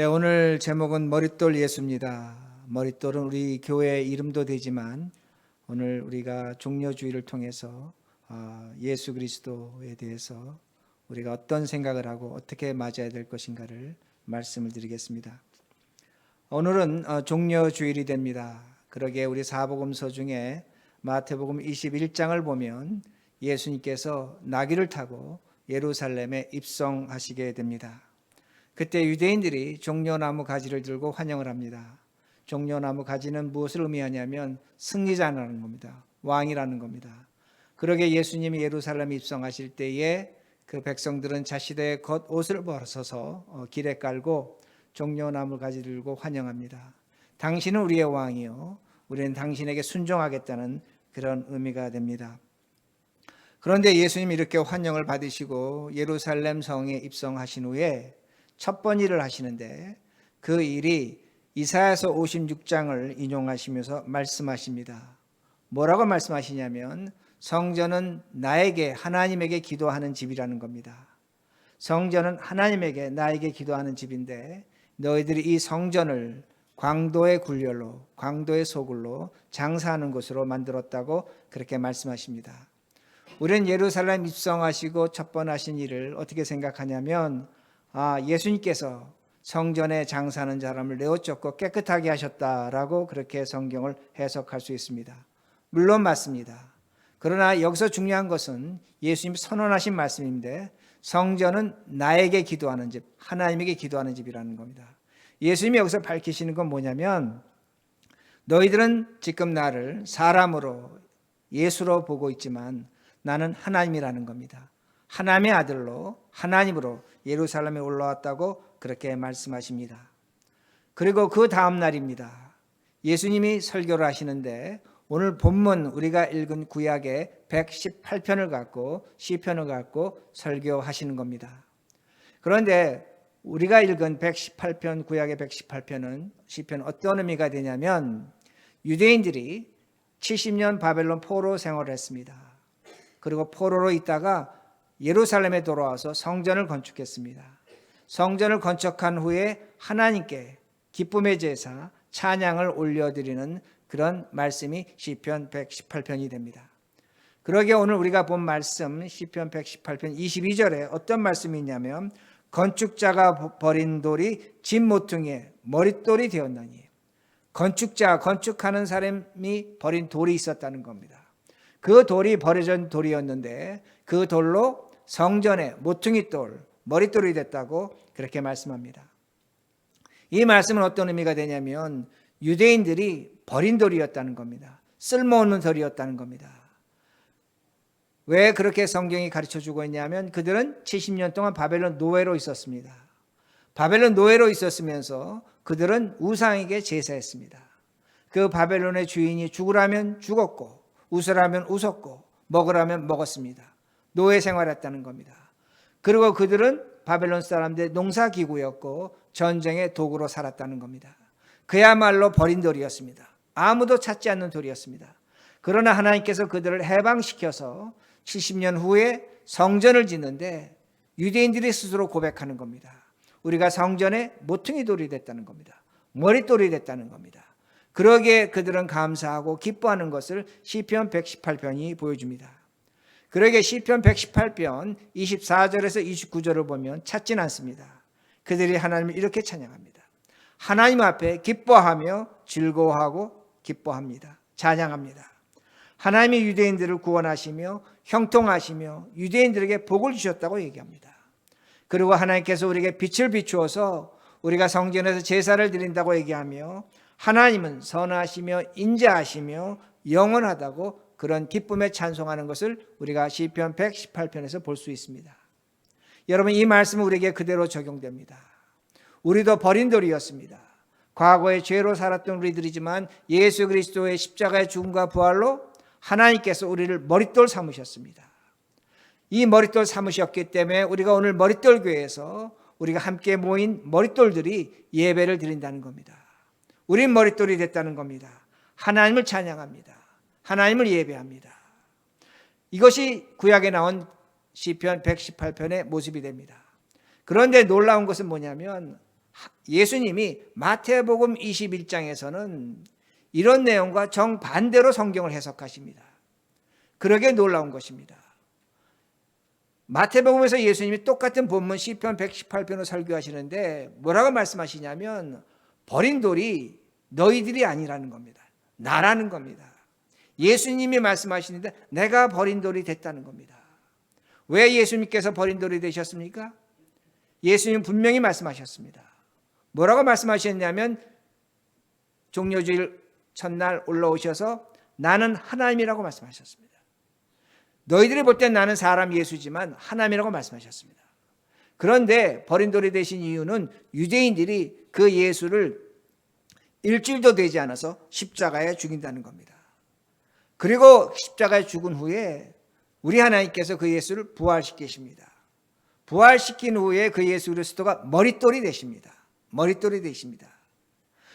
오늘 제목은 머릿돌 예수입니다. 머릿돌은 우리 교회 이름도 되지만 오늘 우리가 종려주의를 통해서 예수 그리스도에 대해서 우리가 어떤 생각을 하고 어떻게 맞아야 될 것인가를 말씀을 드리겠습니다. 오늘은 종려주일이 됩니다. 그러기에 우리 사복음서 중에 마태복음 21장을 보면 예수님께서 나귀를 타고 예루살렘에 입성하시게 됩니다. 그때 유대인들이 종려나무 가지를 들고 환영을 합니다. 종려나무 가지는 무엇을 의미하냐면 승리자라는 겁니다. 왕이라는 겁니다. 그러게 예수님이 예루살렘에 입성하실 때에 그 백성들은 자신의 겉옷을 벗어서 길에 깔고 종려나무 가지를 들고 환영합니다. 당신은 우리의 왕이요, 우리는 당신에게 순종하겠다는 그런 의미가 됩니다. 그런데 예수님이 이렇게 환영을 받으시고 예루살렘 성에 입성하신 후에 첫 번 일을 하시는데 그 일이 이사야서 56장을 인용하시면서 말씀하십니다. 뭐라고 말씀하시냐면 성전은 나에게 하나님에게 기도하는 집이라는 겁니다. 성전은 하나님에게 나에게 기도하는 집인데 너희들이 이 성전을 광도의 굴열로, 광도의 소굴로 장사하는 곳으로 만들었다고 그렇게 말씀하십니다. 우리는 예루살렘 입성하시고 첫 번 하신 일을 어떻게 생각하냐면 예수님께서 성전에 장사하는 사람을 내어쫓고 깨끗하게 하셨다라고 그렇게 성경을 해석할 수 있습니다. 물론 맞습니다. 그러나 여기서 중요한 것은 예수님이 선언하신 말씀인데 성전은 나에게 기도하는 집, 하나님에게 기도하는 집이라는 겁니다. 예수님이 여기서 밝히시는 건 뭐냐면 너희들은 지금 나를 사람으로 예수로 보고 있지만 나는 하나님이라는 겁니다. 하나님의 아들로 하나님으로 예루살렘에 올라왔다고 그렇게 말씀하십니다. 그리고 그 다음 날입니다. 예수님이 설교를 하시는데 오늘 본문 우리가 읽은 구약의 118편을 갖고 시편을 갖고 설교하시는 겁니다. 그런데 우리가 읽은 118편, 구약의 118편은 시편 어떤 의미가 되냐면 유대인들이 70년 바벨론 포로 생활을 했습니다. 그리고 포로로 있다가 예루살렘에 돌아와서 성전을 건축했습니다. 성전을 건축한 후에 하나님께 기쁨의 제사, 찬양을 올려드리는 그런 말씀이 시편 118편이 됩니다. 그러기에 오늘 우리가 본 말씀 시편 118편 22절에 어떤 말씀이 있냐면 건축자가 버린 돌이 집 모퉁이에 머릿돌이 되었나니, 건축하는 사람이 버린 돌이 있었다는 겁니다. 그 돌이 버려진 돌이었는데 그 돌로 성전의 모퉁이돌, 머릿돌이 됐다고 그렇게 말씀합니다. 이 말씀은 어떤 의미가 되냐면 유대인들이 버린 돌이었다는 겁니다. 쓸모없는 돌이었다는 겁니다. 왜 그렇게 성경이 가르쳐주고 있냐면 그들은 70년 동안 바벨론 노예로 있었습니다. 바벨론 노예로 있었으면서 그들은 우상에게 제사했습니다. 그 바벨론의 주인이 죽으라면 죽었고 웃으라면 웃었고 먹으라면 먹었습니다. 노예 생활했다는 겁니다. 그리고 그들은 바벨론 사람들의 농사기구였고 전쟁의 도구로 살았다는 겁니다. 그야말로 버린 돌이었습니다. 아무도 찾지 않는 돌이었습니다. 그러나 하나님께서 그들을 해방시켜서 70년 후에 성전을 짓는데 유대인들이 스스로 고백하는 겁니다. 우리가 성전의 모퉁이 돌이 됐다는 겁니다. 머릿돌이 됐다는 겁니다. 그러기에 그들은 감사하고 기뻐하는 것을 시편 118편이 보여줍니다. 그러기에 시편 118편 24절에서 29절을 보면 찾진 않습니다. 그들이 하나님을 이렇게 찬양합니다. 하나님 앞에 기뻐하며 즐거워하고 기뻐합니다. 찬양합니다. 하나님이 유대인들을 구원하시며 형통하시며 유대인들에게 복을 주셨다고 얘기합니다. 그리고 하나님께서 우리에게 빛을 비추어서 우리가 성전에서 제사를 드린다고 얘기하며 하나님은 선하시며 인자하시며 영원하다고 그런 기쁨에 찬송하는 것을 우리가 시편 118편에서 볼 수 있습니다. 여러분, 이 말씀은 우리에게 그대로 적용됩니다. 우리도 버린 돌이었습니다. 과거에 죄로 살았던 우리들이지만 예수 그리스도의 십자가의 죽음과 부활로 하나님께서 우리를 머릿돌 삼으셨습니다. 이 머릿돌 삼으셨기 때문에 우리가 오늘 머릿돌 교회에서 우리가 함께 모인 머릿돌들이 예배를 드린다는 겁니다. 우린 머릿돌이 됐다는 겁니다. 하나님을 찬양합니다. 하나님을 예배합니다. 이것이 구약에 나온 시편 118편의 모습이 됩니다. 그런데 놀라운 것은 뭐냐면 예수님이 마태복음 21장에서는 이런 내용과 정반대로 성경을 해석하십니다. 그러게 놀라운 것입니다. 마태복음에서 예수님이 똑같은 본문 시편 118편을 설교하시는데 뭐라고 말씀하시냐면 버린 돌이 너희들이 아니라는 겁니다. 나라는 겁니다. 예수님이 말씀하시는데 내가 버린 돌이 됐다는 겁니다. 왜 예수님께서 버린 돌이 되셨습니까? 예수님 분명히 말씀하셨습니다. 뭐라고 말씀하셨냐면 종려주일 첫날 올라오셔서 나는 하나님이라고 말씀하셨습니다. 너희들이 볼 땐 나는 사람 예수지만 하나님이라고 말씀하셨습니다. 그런데 버린 돌이 되신 이유는 유대인들이 그 예수를 일주일도 되지 않아서 십자가에 죽인다는 겁니다. 그리고 십자가에 죽은 후에 우리 하나님께서 그 예수를 부활시키십니다. 부활시킨 후에 그 예수 그리스도가 머릿돌이 되십니다. 머릿돌이 되십니다.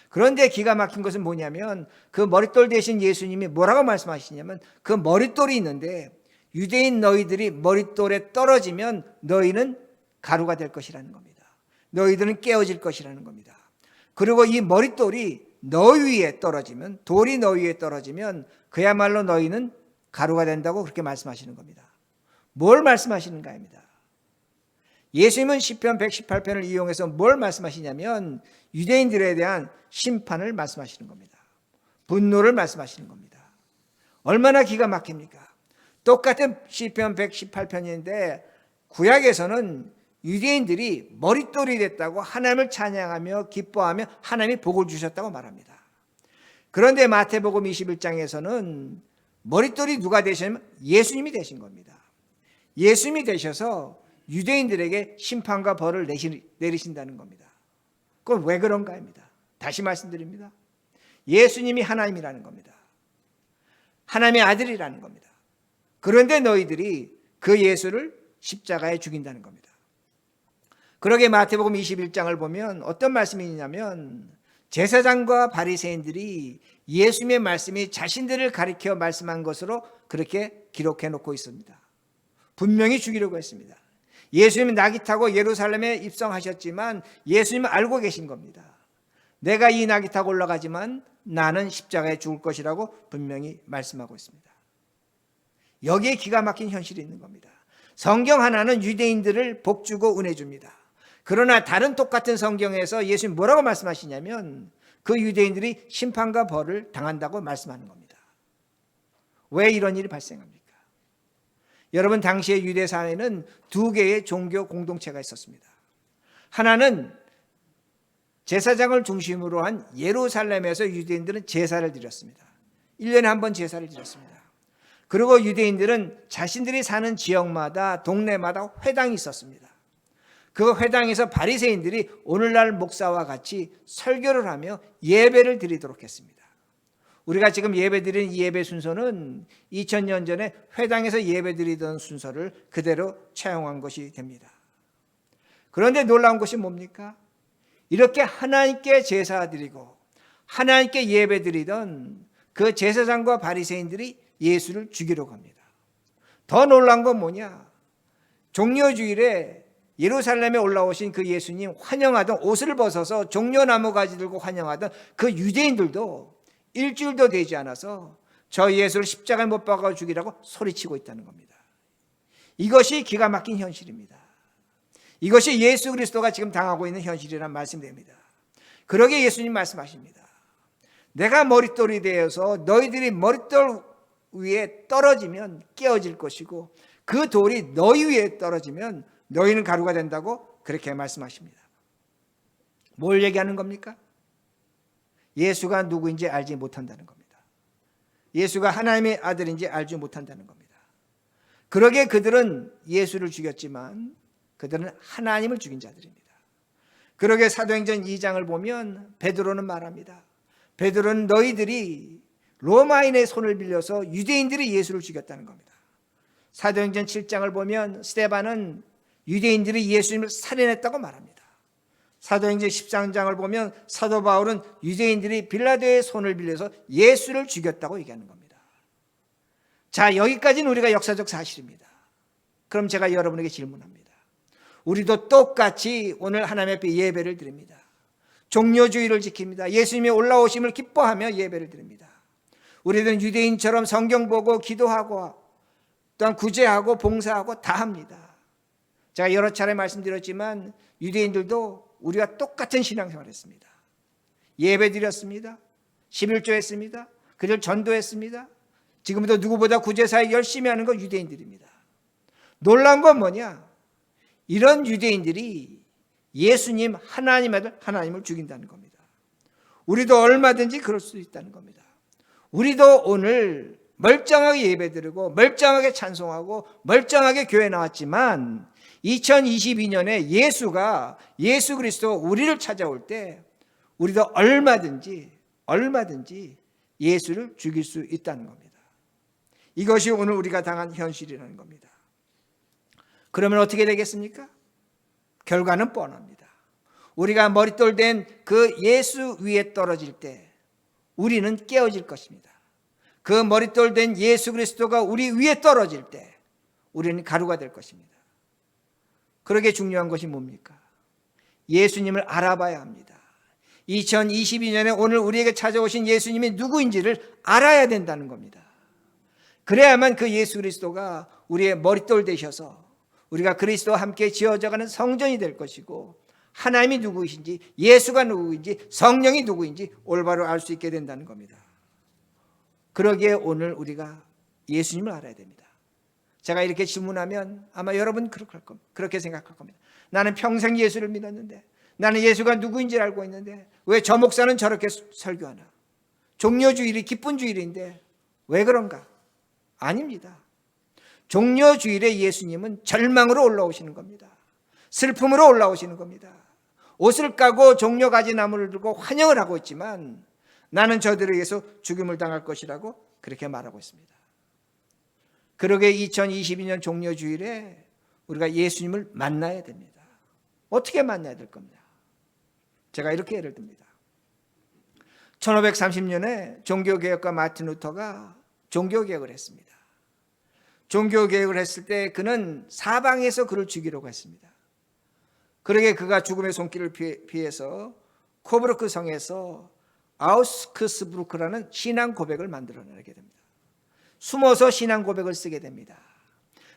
그런데 기가 막힌 것은 뭐냐면 그 머릿돌 되신 예수님이 뭐라고 말씀하시냐면 그 머릿돌이 있는데 유대인 너희들이 머릿돌에 떨어지면 너희는 가루가 될 것이라는 겁니다. 너희들은 깨어질 것이라는 겁니다. 그리고 이 머릿돌이 너희 위에 떨어지면, 돌이 너희 위에 떨어지면 그야말로 너희는 가루가 된다고 그렇게 말씀하시는 겁니다. 뭘 말씀하시는가입니다. 예수님은 시편 118편을 이용해서 뭘 말씀하시냐면 유대인들에 대한 심판을 말씀하시는 겁니다. 분노를 말씀하시는 겁니다. 얼마나 기가 막힙니까? 똑같은 시편 118편인데 구약에서는 유대인들이 머릿돌이 됐다고 하나님을 찬양하며 기뻐하며 하나님이 복을 주셨다고 말합니다. 그런데 마태복음 21장에서는 머릿돌이 누가 되시냐면 예수님이 되신 겁니다. 예수님이 되셔서 유대인들에게 심판과 벌을 내리신다는 겁니다. 그건 왜 그런가입니다. 다시 말씀드립니다. 예수님이 하나님이라는 겁니다. 하나님의 아들이라는 겁니다. 그런데 너희들이 그 예수를 십자가에 죽인다는 겁니다. 그러게 마태복음 21장을 보면 어떤 말씀이 있냐면 제사장과 바리새인들이 예수님의 말씀이 자신들을 가리켜 말씀한 것으로 그렇게 기록해 놓고 있습니다. 분명히 죽이려고 했습니다. 예수님이 낙이 타고 예루살렘에 입성하셨지만 예수님은 알고 계신 겁니다. 내가 이 낙이 타고 올라가지만 나는 십자가에 죽을 것이라고 분명히 말씀하고 있습니다. 여기에 기가 막힌 현실이 있는 겁니다. 성경 하나는 유대인들을 복주고 은혜 줍니다. 그러나 다른 똑같은 성경에서 예수님 뭐라고 말씀하시냐면 그 유대인들이 심판과 벌을 당한다고 말씀하는 겁니다. 왜 이런 일이 발생합니까? 여러분, 당시의 유대 사회는 두 개의 종교 공동체가 있었습니다. 하나는 제사장을 중심으로 한 예루살렘에서 유대인들은 제사를 드렸습니다. 1년에 한 번 제사를 드렸습니다. 그리고 유대인들은 자신들이 사는 지역마다 동네마다 회당이 있었습니다. 그 회당에서 바리새인들이 오늘날 목사와 같이 설교를 하며 예배를 드리도록 했습니다. 우리가 지금 예배드리는 이 예배 순서는 2000년 전에 회당에서 예배드리던 순서를 그대로 차용한 것이 됩니다. 그런데 놀라운 것이 뭡니까? 이렇게 하나님께 제사드리고 하나님께 예배드리던 그 제사장과 바리새인들이 예수를 죽이려고 합니다. 더 놀라운 건 뭐냐? 종려주일에 예루살렘에 올라오신 그 예수님 환영하던 옷을 벗어서 종려나무 가지 들고 환영하던 그 유대인들도 일주일도 되지 않아서 저 예수를 십자가에 못 박아 죽이라고 소리치고 있다는 겁니다. 이것이 기가 막힌 현실입니다. 이것이 예수 그리스도가 지금 당하고 있는 현실이란 말씀입니다. 그러게 예수님 말씀하십니다. 내가 머릿돌이 되어서 너희들이 머릿돌 위에 떨어지면 깨어질 것이고 그 돌이 너희 위에 떨어지면 너희는 가루가 된다고 그렇게 말씀하십니다. 뭘 얘기하는 겁니까? 예수가 누구인지 알지 못한다는 겁니다. 예수가 하나님의 아들인지 알지 못한다는 겁니다. 그러게 그들은 예수를 죽였지만 그들은 하나님을 죽인 자들입니다. 그러게 사도행전 2장을 보면 베드로는 말합니다. 베드로는 너희들이 로마인의 손을 빌려서 유대인들이 예수를 죽였다는 겁니다. 사도행전 7장을 보면 스데반은 유대인들이 예수님을 살인했다고 말합니다. 사도행전 13장을 보면 사도 바울은 유대인들이 빌라도의 손을 빌려서 예수를 죽였다고 얘기하는 겁니다. 자, 여기까지는 우리가 역사적 사실입니다. 그럼 제가 여러분에게 질문합니다. 우리도 똑같이 오늘 하나님 앞에 예배를 드립니다. 종려주의를 지킵니다. 예수님의 올라오심을 기뻐하며 예배를 드립니다. 우리는 유대인처럼 성경 보고 기도하고 또한 구제하고 봉사하고 다 합니다. 제가 여러 차례 말씀드렸지만 유대인들도 우리와 똑같은 신앙생활을 했습니다. 예배 드렸습니다. 11조 했습니다. 그들 전도했습니다. 지금도 누구보다 구제사역 열심히 하는 건 유대인들입니다. 놀라운 건 뭐냐? 이런 유대인들이 예수님 하나님 아들 하나님을 죽인다는 겁니다. 우리도 얼마든지 그럴 수 있다는 겁니다. 우리도 오늘 멀쩡하게 예배드리고 멀쩡하게 찬송하고 멀쩡하게 교회 나왔지만 2022년에 예수 그리스도 우리를 찾아올 때 우리도 얼마든지 예수를 죽일 수 있다는 겁니다. 이것이 오늘 우리가 당한 현실이라는 겁니다. 그러면 어떻게 되겠습니까? 결과는 뻔합니다. 우리가 머릿돌 된 그 예수 위에 떨어질 때 우리는 깨어질 것입니다. 그 머릿돌 된 예수 그리스도가 우리 위에 떨어질 때 우리는 가루가 될 것입니다. 그러게 중요한 것이 뭡니까? 예수님을 알아봐야 합니다. 2022년에 오늘 우리에게 찾아오신 예수님이 누구인지를 알아야 된다는 겁니다. 그래야만 그 예수 그리스도가 우리의 머릿돌 되셔서 우리가 그리스도와 함께 지어져가는 성전이 될 것이고 하나님이 누구이신지 예수가 누구인지 성령이 누구인지 올바로 알 수 있게 된다는 겁니다. 그러기에 오늘 우리가 예수님을 알아야 됩니다. 제가 이렇게 질문하면 아마 여러분 그렇게 생각할 겁니다. 나는 평생 예수를 믿었는데 나는 예수가 누구인지 알고 있는데 왜 저 목사는 저렇게 설교하나? 종려주일이 기쁜 주일인데 왜 그런가? 아닙니다. 종려주일에 예수님은 절망으로 올라오시는 겁니다. 슬픔으로 올라오시는 겁니다. 옷을 까고 종려가지 나무를 들고 환영을 하고 있지만 나는 저들에 의해서 죽임을 당할 것이라고 그렇게 말하고 있습니다. 그러게 2022년 종려주일에 우리가 예수님을 만나야 됩니다. 어떻게 만나야 될 겁니다. 제가 이렇게 예를 듭니다. 1530년에 종교개혁가 마틴 루터가 종교개혁을 했습니다. 종교개혁을 했을 때 그는 사방에서 그를 죽이려고 했습니다. 그러게 그가 죽음의 손길을 피해서 코브르크 성에서 아우스크스부르크라는 신앙 고백을 만들어내게 됩니다. 숨어서 신앙 고백을 쓰게 됩니다.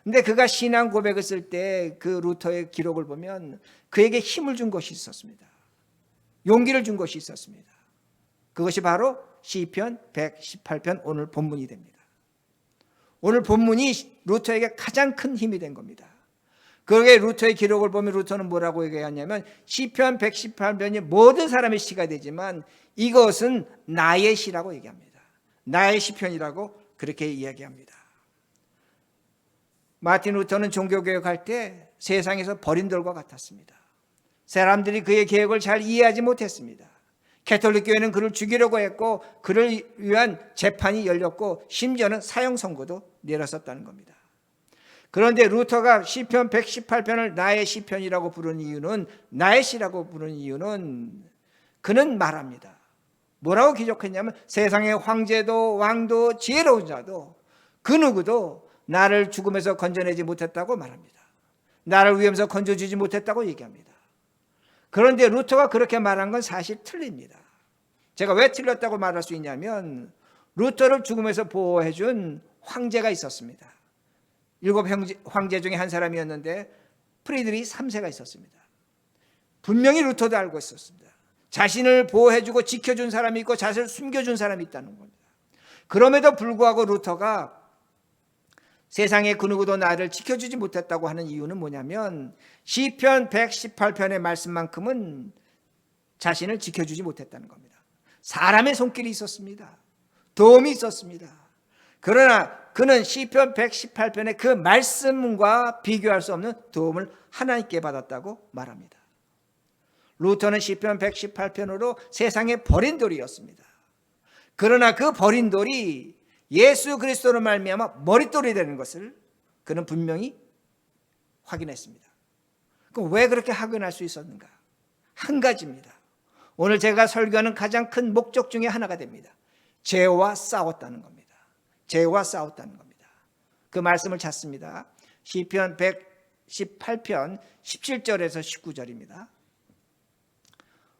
근데 그가 신앙 고백을 쓸 때 그 루터의 기록을 보면 그에게 힘을 준 것이 있었습니다. 용기를 준 것이 있었습니다. 그것이 바로 시편 118편 오늘 본문이 됩니다. 오늘 본문이 루터에게 가장 큰 힘이 된 겁니다. 그러게 루터의 기록을 보면 루터는 뭐라고 얘기하냐면 시편 118편이 모든 사람의 시가 되지만 이것은 나의 시라고 얘기합니다. 나의 시편이라고 그렇게 이야기합니다. 마틴 루터는 종교개혁할 때 세상에서 버린 돌과 같았습니다. 사람들이 그의 개혁을 잘 이해하지 못했습니다. 가톨릭 교회는 그를 죽이려고 했고 그를 위한 재판이 열렸고 심지어는 사형 선고도 내렸었다는 겁니다. 그런데 루터가 시편 118편을 나의 시편이라고 부르는 이유는 나의 시라고 부르는 이유는 그는 말합니다. 뭐라고 기록했냐면 세상의 황제도 왕도 지혜로운 자도 그 누구도 나를 죽음에서 건져내지 못했다고 말합니다. 나를 위험에서 건져주지 못했다고 얘기합니다. 그런데 루터가 그렇게 말한 건 사실 틀립니다. 제가 왜 틀렸다고 말할 수 있냐면 루터를 죽음에서 보호해준 황제가 있었습니다. 7 황제 중에 한 사람이었는데 프리드리히 3세가 있었습니다. 분명히 루터도 알고 있었습니다. 자신을 보호해주고 지켜준 사람이 있고 자신을 숨겨준 사람이 있다는 겁니다. 그럼에도 불구하고 루터가 세상에 그 누구도 나를 지켜주지 못했다고 하는 이유는 뭐냐면 시편 118편의 말씀만큼은 자신을 지켜주지 못했다는 겁니다. 사람의 손길이 있었습니다. 도움이 있었습니다. 그러나 그는 시편 118편의 그 말씀과 비교할 수 없는 도움을 하나님께 받았다고 말합니다. 루터는 시편 118편으로 세상에 버린 돌이었습니다. 그러나 그 버린 돌이 예수 그리스도로 말미암아 머릿돌이 되는 것을 그는 분명히 확인했습니다. 그럼 왜 그렇게 확인할 수 있었는가? 한 가지입니다. 오늘 제가 설교하는 가장 큰 목적 중에 하나가 됩니다. 죄와 싸웠다는 겁니다. 죄와 싸웠다는 겁니다. 그 말씀을 찾습니다. 시편 118편 17절에서 19절입니다.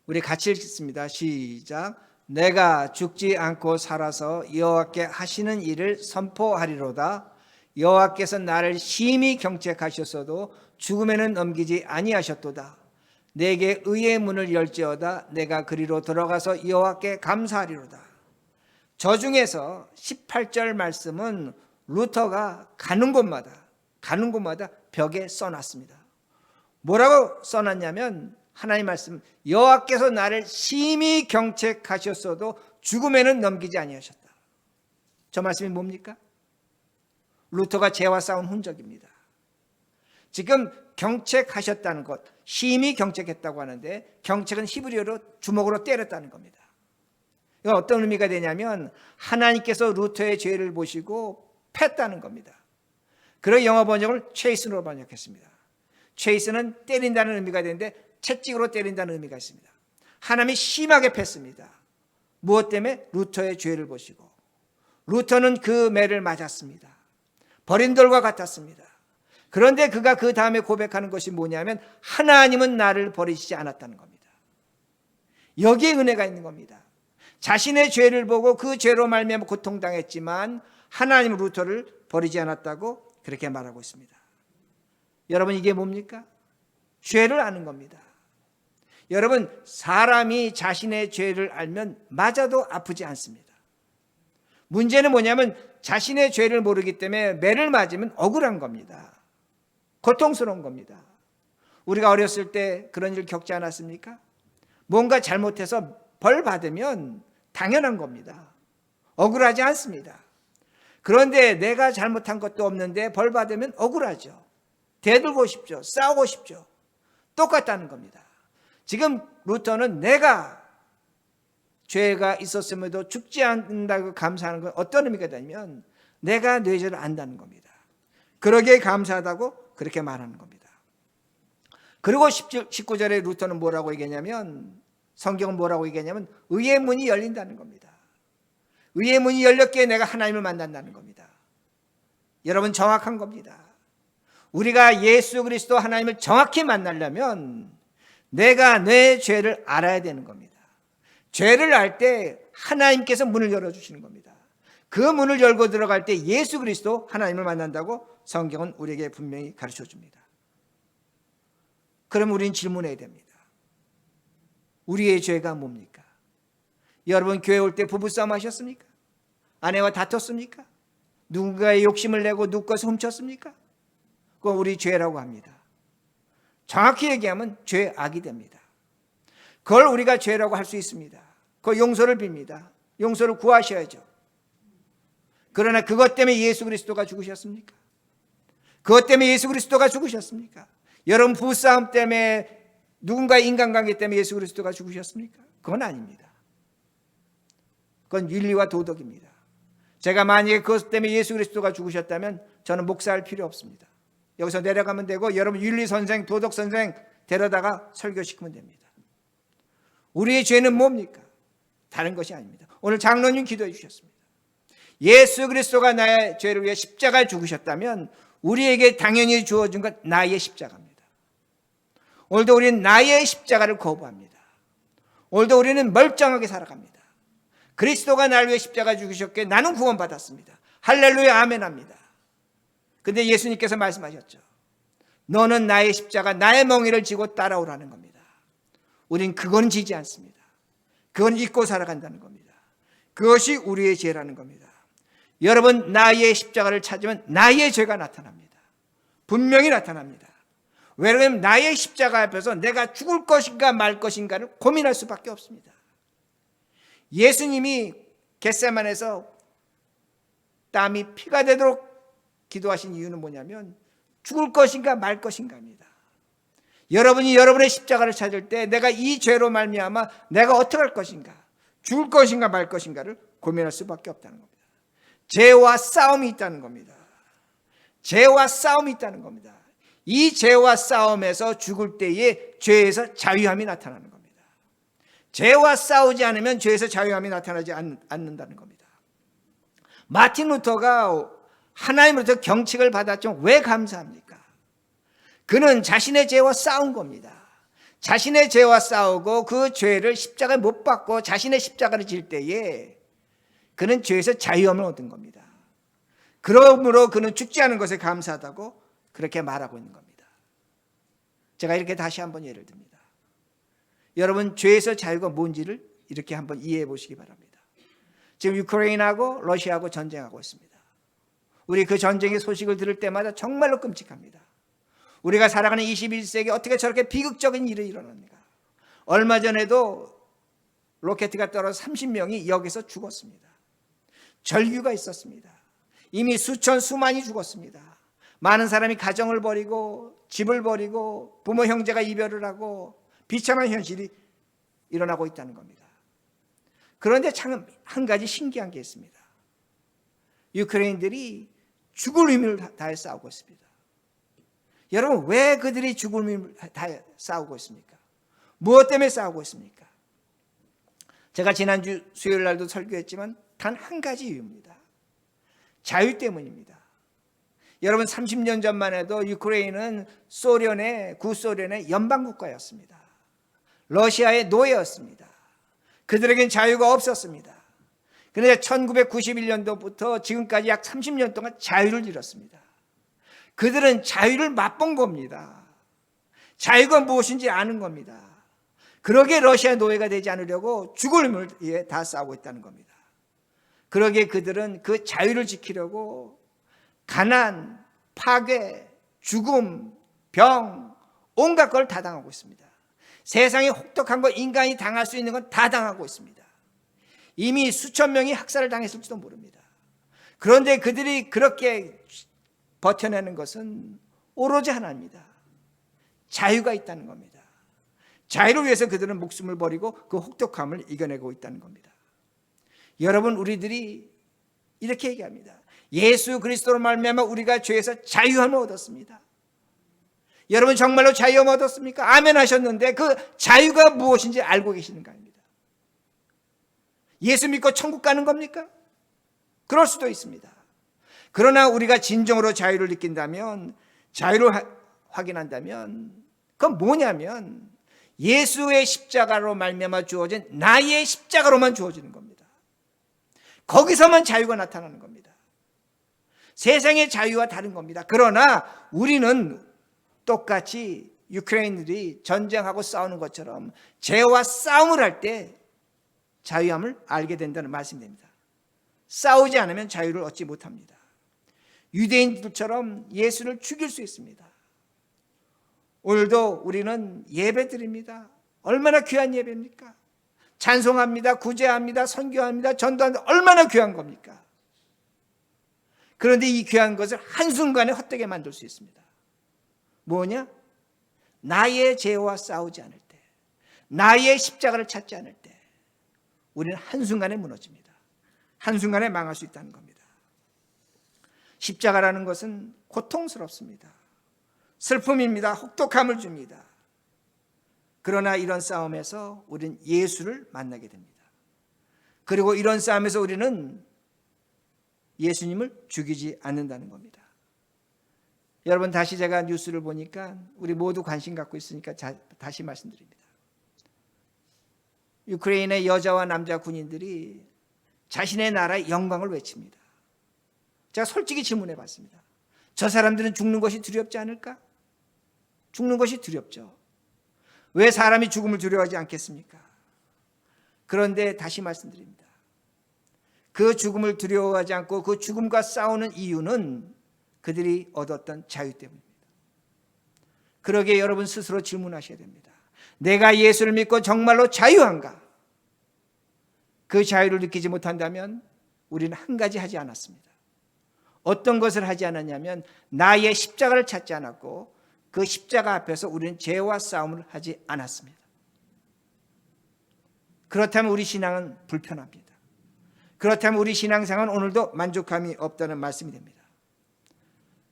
우리 같이 읽습니다. 시작. 내가 죽지 않고 살아서 여호와께 하시는 일을 선포하리로다. 여호와께서 나를 심히 경책하셨어도 죽음에는 넘기지 아니하셨도다. 내게 의의 문을 열지어다. 내가 그리로 들어가서 여호와께 감사하리로다. 저 중에서 18절 말씀은 루터가 가는 곳마다 벽에 써놨습니다. 뭐라고 써놨냐면 하나님 말씀, 여호와께서 나를 심히 경책하셨어도 죽음에는 넘기지 아니하셨다. 저 말씀이 뭡니까? 루터가 죄와 싸운 흔적입니다. 지금 경책하셨다는 것, 심히 경책했다고 하는데 경책은 히브리어로 주먹으로 때렸다는 겁니다. 이건 어떤 의미가 되냐면 하나님께서 루터의 죄를 보시고 팼다는 겁니다. 그런 영어 번역을 체이슨으로 번역했습니다. 체이슨은 때린다는 의미가 되는데 채찍으로 때린다는 의미가 있습니다. 하나님이 심하게 팼습니다. 무엇 때문에? 루터의 죄를 보시고. 루터는 그 매를 맞았습니다. 버린 돌과 같았습니다. 그런데 그가 그 다음에 고백하는 것이 뭐냐면 하나님은 나를 버리시지 않았다는 겁니다. 여기에 은혜가 있는 겁니다. 자신의 죄를 보고 그 죄로 말미암아 고통당했지만 하나님은 루터를 버리지 않았다고 그렇게 말하고 있습니다. 여러분, 이게 뭡니까? 죄를 아는 겁니다. 여러분, 사람이 자신의 죄를 알면 맞아도 아프지 않습니다. 문제는 뭐냐면 자신의 죄를 모르기 때문에 매를 맞으면 억울한 겁니다. 고통스러운 겁니다. 우리가 어렸을 때 그런 일 겪지 않았습니까? 뭔가 잘못해서 벌 받으면 당연한 겁니다. 억울하지 않습니다. 그런데 내가 잘못한 것도 없는데 벌 받으면 억울하죠. 대들고 싶죠. 싸우고 싶죠. 똑같다는 겁니다. 지금 루터는 내가 죄가 있었음에도 죽지 않는다고 감사하는 건 어떤 의미가 되냐면 내가 내 죄를 안다는 겁니다. 그러기에 감사하다고 그렇게 말하는 겁니다. 그리고 19절에 루터는 뭐라고 얘기하냐면, 성경은 뭐라고 얘기하냐면 의의 문이 열린다는 겁니다. 의의 문이 열렸기에 내가 하나님을 만난다는 겁니다. 여러분, 정확한 겁니다. 우리가 예수 그리스도 하나님을 정확히 만나려면 내가 내 죄를 알아야 되는 겁니다. 죄를 알 때 하나님께서 문을 열어주시는 겁니다. 그 문을 열고 들어갈 때 예수 그리스도 하나님을 만난다고 성경은 우리에게 분명히 가르쳐 줍니다. 그럼 우리는 질문해야 됩니다. 우리의 죄가 뭡니까? 여러분, 교회 올 때 부부싸움 하셨습니까? 아내와 다퉜습니까? 누군가의 욕심을 내고 누구 것을 훔쳤습니까? 그건 우리 죄라고 합니다. 정확히 얘기하면 죄악이 됩니다. 그걸 우리가 죄라고 할 수 있습니다. 그 용서를 빕니다. 용서를 구하셔야죠. 그러나 그것 때문에 예수 그리스도가 죽으셨습니까? 그것 때문에 예수 그리스도가 죽으셨습니까? 여러분, 부부싸움 때문에 누군가의 인간관계 때문에 예수 그리스도가 죽으셨습니까? 그건 아닙니다. 그건 윤리와 도덕입니다. 제가 만약에 그것 때문에 예수 그리스도가 죽으셨다면 저는 목사할 필요 없습니다. 여기서 내려가면 되고 여러분 윤리 선생, 도덕 선생 데려다가 설교시키면 됩니다. 우리의 죄는 뭡니까? 다른 것이 아닙니다. 오늘 장로님 기도해 주셨습니다. 예수 그리스도가 나의 죄를 위해 십자가에 죽으셨다면 우리에게 당연히 주어진 건 나의 십자가입니다. 오늘도 우리는 나의 십자가를 거부합니다. 오늘도 우리는 멀쩡하게 살아갑니다. 그리스도가 나를 위해 십자가 죽으셨기에 나는 구원받았습니다. 할렐루야, 아멘합니다. 근데 예수님께서 말씀하셨죠. 너는 나의 십자가, 나의 멍에를 지고 따라오라는 겁니다. 우린 그건 지지 않습니다. 그건 잊고 살아간다는 겁니다. 그것이 우리의 죄라는 겁니다. 여러분, 나의 십자가를 찾으면 나의 죄가 나타납니다. 분명히 나타납니다. 왜냐하면 나의 십자가 앞에서 내가 죽을 것인가 말 것인가를 고민할 수밖에 없습니다. 예수님이 겟세마네에서 땀이 피가 되도록 기도하신 이유는 뭐냐면 죽을 것인가 말 것인가입니다. 여러분이 여러분의 십자가를 찾을 때 내가 이 죄로 말미암아 내가 어떻게 할 것인가, 죽을 것인가 말 것인가를 고민할 수밖에 없다는 겁니다. 죄와 싸움이 있다는 겁니다. 죄와 싸움이 있다는 겁니다. 이 죄와 싸움에서 죽을 때에 죄에서 자유함이 나타나는 겁니다. 죄와 싸우지 않으면 죄에서 자유함이 나타나지 않는다는 겁니다. 마틴 루터가 하나님으로부터 경책을 받았지만 왜 감사합니까? 그는 자신의 죄와 싸운 겁니다. 자신의 죄와 싸우고 그 죄를 십자가에 못 박고 자신의 십자가를 질 때에 그는 죄에서 자유함을 얻은 겁니다. 그러므로 그는 죽지 않은 것에 감사하다고 그렇게 말하고 있는 겁니다. 제가 이렇게 다시 한번 예를 듭니다. 여러분, 죄에서 자유가 뭔지를 이렇게 한번 이해해 보시기 바랍니다. 지금 우크라이나하고 러시아하고 전쟁하고 있습니다. 우리 그 전쟁의 소식을 들을 때마다 정말로 끔찍합니다. 우리가 살아가는 21세기 어떻게 저렇게 비극적인 일이 일어납니까? 얼마 전에도 로켓가 떨어져 30명이 여기서 죽었습니다. 절규가 있었습니다. 이미 수만이 죽었습니다. 많은 사람이 가정을 버리고 집을 버리고 부모 형제가 이별을 하고 비참한 현실이 일어나고 있다는 겁니다. 그런데 참 한 가지 신기한 게 있습니다. 유크레인들이 죽을 힘을 다해 싸우고 있습니다. 여러분, 왜 그들이 죽을 힘을 다해 싸우고 있습니까? 무엇 때문에 싸우고 있습니까? 제가 지난주 수요일 날도 설교했지만 단 한 가지 이유입니다. 자유 때문입니다. 여러분, 30년 전만 해도 유크레인은 구소련의 연방국가였습니다. 러시아의 노예였습니다. 그들에겐 자유가 없었습니다. 그런데 1991년도부터 지금까지 약 30년 동안 자유를 잃었습니다. 그들은 자유를 맛본 겁니다. 자유가 무엇인지 아는 겁니다. 그러기에 러시아 노예가 되지 않으려고 죽을 힘을 위해 다 싸우고 있다는 겁니다. 그러기에 그들은 그 자유를 지키려고 가난, 파괴, 죽음, 병, 온갖 걸 다 당하고 있습니다. 세상에 혹독한 거, 인간이 당할 수 있는 건 다 당하고 있습니다. 이미 수천 명이 학살을 당했을지도 모릅니다. 그런데 그들이 그렇게 버텨내는 것은 오로지 하나입니다. 자유가 있다는 겁니다. 자유를 위해서 그들은 목숨을 버리고 그 혹독함을 이겨내고 있다는 겁니다. 여러분, 우리들이 이렇게 얘기합니다. 예수 그리스도로 말미암아 우리가 죄에서 자유함을 얻었습니다. 여러분, 정말로 자유함을 얻었습니까? 아멘 하셨는데 그 자유가 무엇인지 알고 계시는가 합니다. 예수 믿고 천국 가는 겁니까? 그럴 수도 있습니다. 그러나 우리가 진정으로 자유를 느낀다면, 자유를 확인한다면 그건 뭐냐면 예수의 십자가로 말미암아 주어진 나의 십자가로만 주어지는 겁니다. 거기서만 자유가 나타나는 겁니다. 세상의 자유와 다른 겁니다. 그러나 우리는 똑같이 유크레인들이 전쟁하고 싸우는 것처럼 죄와 싸움을 할 때 자유함을 알게 된다는 말씀입니다. 싸우지 않으면 자유를 얻지 못합니다. 유대인들처럼 예수를 죽일 수 있습니다. 오늘도 우리는 예배 드립니다. 얼마나 귀한 예배입니까? 찬송합니다. 구제합니다. 선교합니다. 전도합니다. 얼마나 귀한 겁니까? 그런데 이 귀한 것을 한순간에 헛되게 만들 수 있습니다. 뭐냐? 나의 죄와 싸우지 않을 때, 나의 십자가를 찾지 않을 때 우리는 한순간에 무너집니다. 한순간에 망할 수 있다는 겁니다. 십자가라는 것은 고통스럽습니다. 슬픔입니다. 혹독함을 줍니다. 그러나 이런 싸움에서 우리는 예수를 만나게 됩니다. 그리고 이런 싸움에서 우리는 예수님을 죽이지 않는다는 겁니다. 여러분, 다시 제가 뉴스를 보니까 우리 모두 관심 갖고 있으니까 다시 말씀드립니다. 우크라이나의 여자와 남자 군인들이 자신의 나라의 영광을 외칩니다. 제가 솔직히 질문해 봤습니다. 저 사람들은 죽는 것이 두렵지 않을까? 죽는 것이 두렵죠. 왜 사람이 죽음을 두려워하지 않겠습니까? 그런데 다시 말씀드립니다. 그 죽음을 두려워하지 않고 그 죽음과 싸우는 이유는 그들이 얻었던 자유 때문입니다. 그러기에 여러분 스스로 질문하셔야 됩니다. 내가 예수를 믿고 정말로 자유한가? 그 자유를 느끼지 못한다면 우리는 한 가지 하지 않았습니다. 어떤 것을 하지 않았냐면 나의 십자가를 찾지 않았고 그 십자가 앞에서 우리는 죄와 싸움을 하지 않았습니다. 그렇다면 우리 신앙은 불편합니다. 그렇다면 우리 신앙생활은 오늘도 만족감이 없다는 말씀이 됩니다.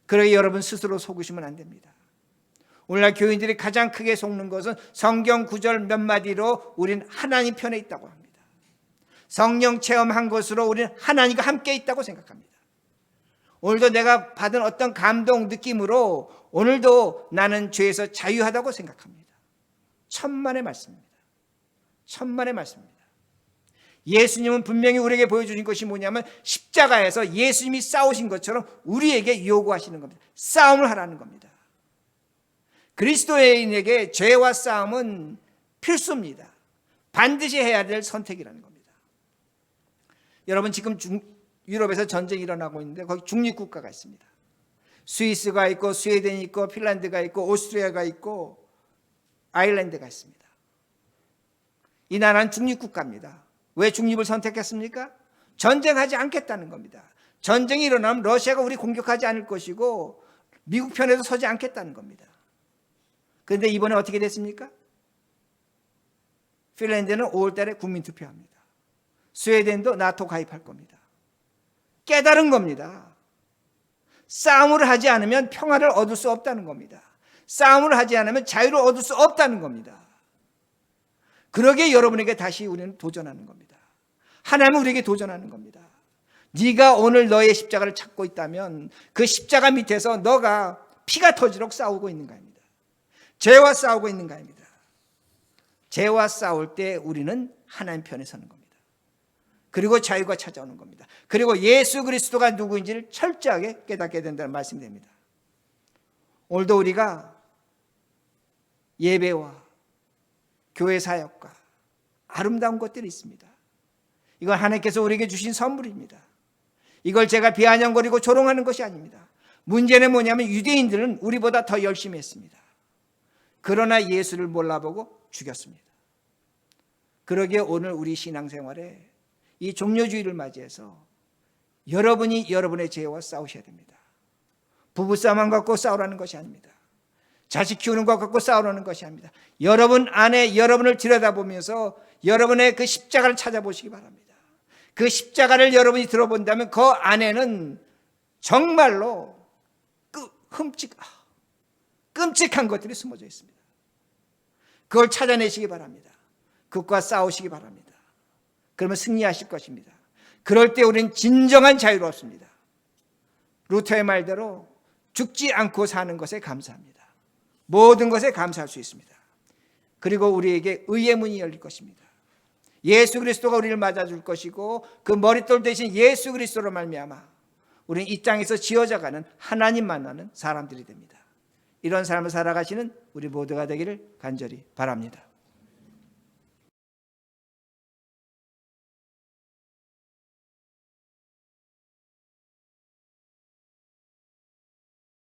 그러기에 여러분 스스로 속으시면 안 됩니다. 오늘날 교인들이 가장 크게 속는 것은 성경 구절 몇 마디로 우리는 하나님 편에 있다고 합니다. 성령 체험한 것으로 우리는 하나님과 함께 있다고 생각합니다. 오늘도 내가 받은 어떤 감동, 느낌으로 오늘도 나는 죄에서 자유하다고 생각합니다. 천만의 말씀입니다. 천만의 말씀입니다. 예수님은 분명히 우리에게 보여주신 것이 뭐냐면 십자가에서 예수님이 싸우신 것처럼 우리에게 요구하시는 겁니다. 싸움을 하라는 겁니다. 그리스도인에게 죄와 싸움은 필수입니다. 반드시 해야 될 선택이라는 겁니다. 여러분, 지금 유럽에서 전쟁이 일어나고 있는데 거기 중립국가가 있습니다. 스위스가 있고 스웨덴이 있고 핀란드가 있고 오스트리아가 있고 아일랜드가 있습니다. 이 나라는 중립국가입니다. 왜 중립을 선택했습니까? 전쟁하지 않겠다는 겁니다. 전쟁이 일어나면 러시아가 우리 공격하지 않을 것이고 미국 편에도 서지 않겠다는 겁니다. 그런데 이번에 어떻게 됐습니까? 핀란드는 5월 달에 국민투표합니다. 스웨덴도 나토 가입할 겁니다. 깨달은 겁니다. 싸움을 하지 않으면 평화를 얻을 수 없다는 겁니다. 싸움을 하지 않으면 자유를 얻을 수 없다는 겁니다. 그러기에 여러분에게 다시 우리는 도전하는 겁니다. 하나님은 우리에게 도전하는 겁니다. 네가 오늘 너의 십자가를 찾고 있다면 그 십자가 밑에서 너가 피가 터지도록 싸우고 있는가 합니다. 죄와 싸우고 있는가 합니다. 죄와 싸울 때 우리는 하나님 편에 서는 겁니다. 그리고 자유가 찾아오는 겁니다. 그리고 예수 그리스도가 누구인지를 철저하게 깨닫게 된다는 말씀이 됩니다. 오늘도 우리가 예배와 교회 사역과 아름다운 것들이 있습니다. 이건 하나님께서 우리에게 주신 선물입니다. 이걸 제가 비아냥거리고 조롱하는 것이 아닙니다. 문제는 뭐냐면 유대인들은 우리보다 더 열심히 했습니다. 그러나 예수를 몰라보고 죽였습니다. 그러기에 오늘 우리 신앙생활에 이 종려주의를 맞이해서 여러분이 여러분의 죄와 싸우셔야 됩니다. 부부싸움만 갖고 싸우라는 것이 아닙니다. 자식 키우는 것 갖고 싸우라는 것이 아닙니다. 여러분 안에 여러분을 들여다보면서 여러분의 그 십자가를 찾아보시기 바랍니다. 그 십자가를 여러분이 들어본다면 그 안에는 정말로 끔찍한 것들이 숨어져 있습니다. 그걸 찾아내시기 바랍니다. 그것과 싸우시기 바랍니다. 그러면 승리하실 것입니다. 그럴 때 우리는 진정한 자유를 얻습니다. 루터의 말대로 죽지 않고 사는 것에 감사합니다. 모든 것에 감사할 수 있습니다. 그리고 우리에게 의의 문이 열릴 것입니다. 예수 그리스도가 우리를 맞아줄 것이고 그 머릿돌 대신 예수 그리스도로 말미암아 우리는 이 땅에서 지어져가는 하나님 만나는 사람들이 됩니다. 이런 삶을 살아가시는 우리 모두가 되기를 간절히 바랍니다.